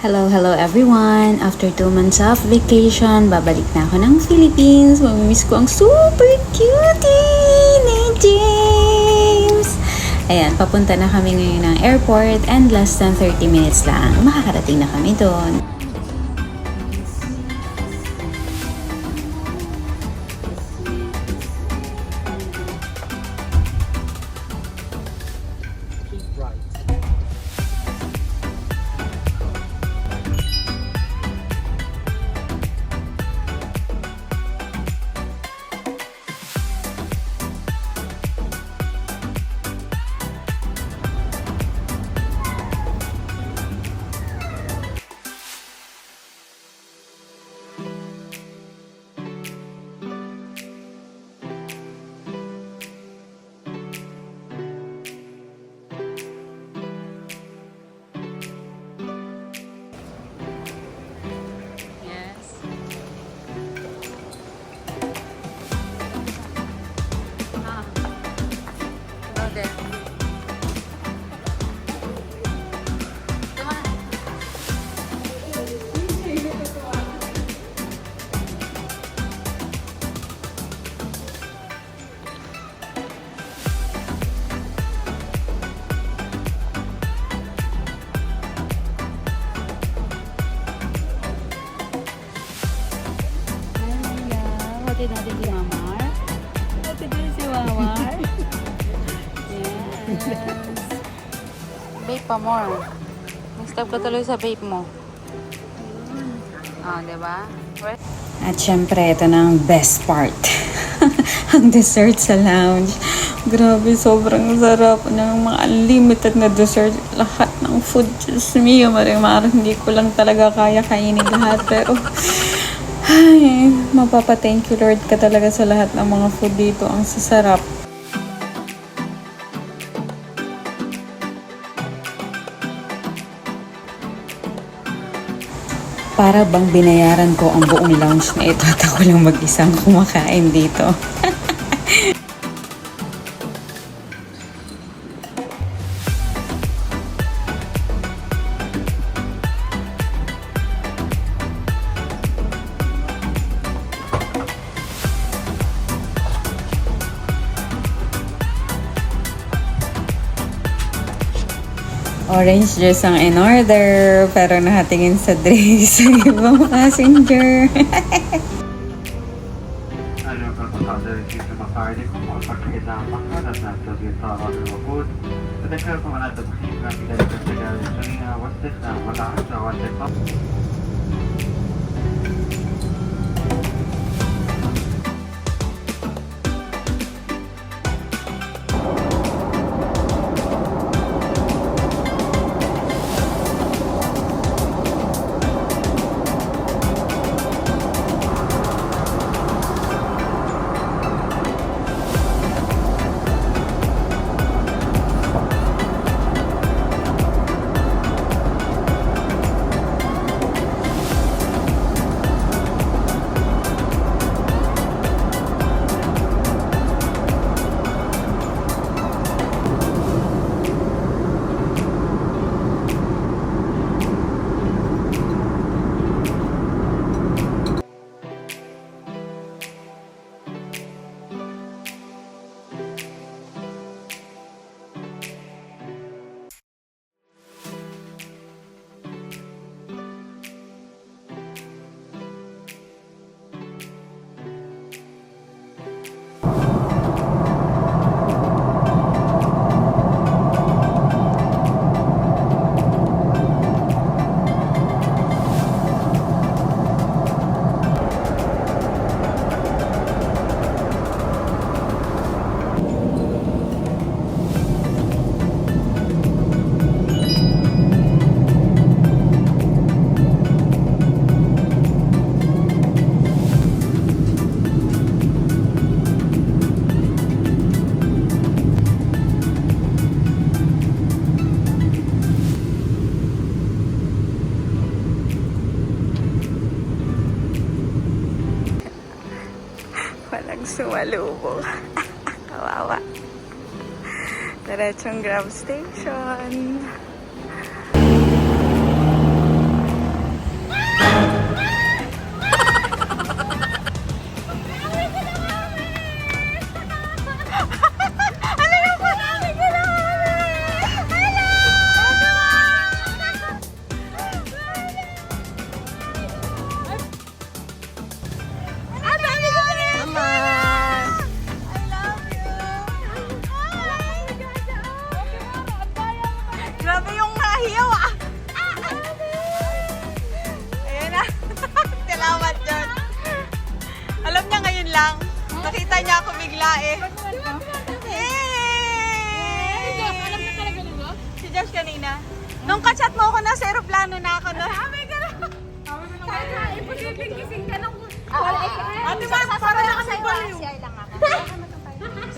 Hello everyone! After 2 months of vacation, babalik na ako ng Philippines. Mamimiss ko ang super cutie ni James! Ayan, papunta na kami ngayon ng airport and less than 30 minutes lang. Makakarating na kami doon. Hatid natin si Mamar. Hatid din si Mamar. Yes. Vape pa more. Nag-stop ka tuloy sa vape mo. Diba? At syempre, ito na ang best part. Ang dessert sa lounge. Grabe, sobrang sarap ng mga unlimited na dessert. Lahat ng food. Diyos mio, maring hindi ko lang talaga kaya kainin lahat. Pero, ay, mapapa-thank you Lord ka talaga sa lahat ng mga food dito. Ang sasarap. Para bang binayaran ko ang buong lounge na ito at ako lang mag-isang kumakain dito. Orange juice ang in-order, pero nakatingin sa drinks sa ibang passenger. Walang sumalubong. Kawawa. Diretsong Grab Station. lang. Nakita niya ako bigla eh. Yay! Alam na talaga nito? Si Josh kanina. Nung kachat mo ako nasa aeroplano na ako na. Kaya imposibleng gising ka nung... Ate Ma'am, para na kami baliw.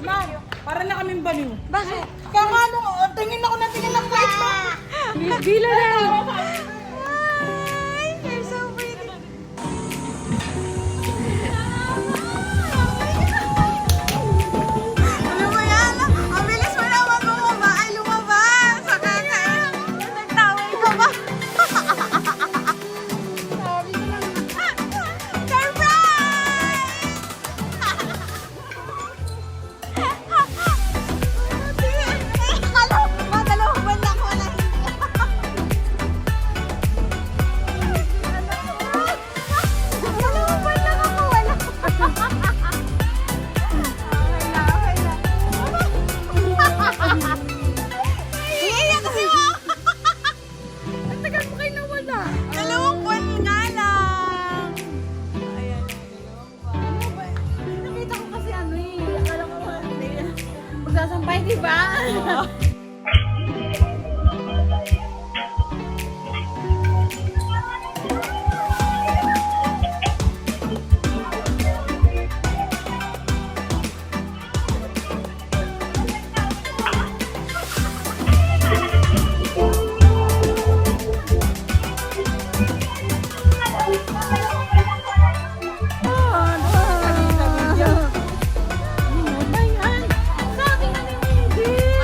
Ma'am, para na kami baliw. Bakit? Kaya nga nung tingin ako na tingin ng flight pa. Bila lang. Hi! You're so pretty. Ano mo yan? Ang bilis mo naman bumaba. Ay, lumabas. Sa kakain. Nagtaway ka ba? Dalawang buwan nga lang. Ayan. Nakita ko kasi ano eh. Akala ko magsasampay, di ba?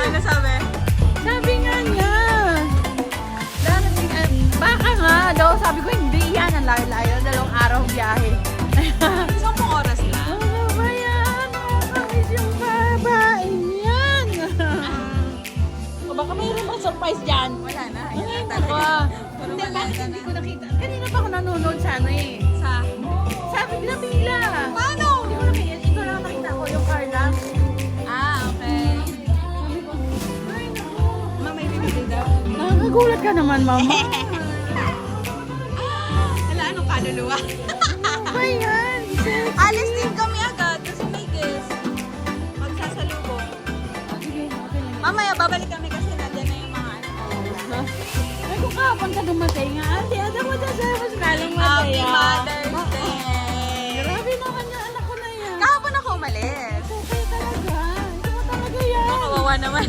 Ano sabi? Sabi nga niya, darating, baka nga daw, sabi ko hindi yan, ang layo-layo, 2 araw biyahe. 10 oras lang. Ano ba yan? Nakakamiss yung babae yan. O baka mayroon bang surprise dyan? Wala na. Ay, Ayan nako. talaga. Hindi, bakit hindi ko nakita? Kanina pa ako nanonood sa ano eh. Sa? Sabi nila pila. Paano? Hindi ko nakita, ito lang nakita ko yung Carla. Ah, okay. Sabi ko, ay nako. Mama, may bibili daw. Nakakagulat ka naman, mama. Hala, anong kaluluwa? Ano ba yan? Alis din kami agad kasi may guest. Magsasalubong. Sige, okay lang. Mamaya, babalik kami kasi nandiyan na yung mga ano. Ay, kung kahapon ka dumatay nga, ate, ano mo dyan sa mas galing Happy matay, Mother's Day! Grabe naman yung anak ko na yan. Kahapon ako umalis. Ito kayo talaga. Ito mo talaga yan. Kawawa naman.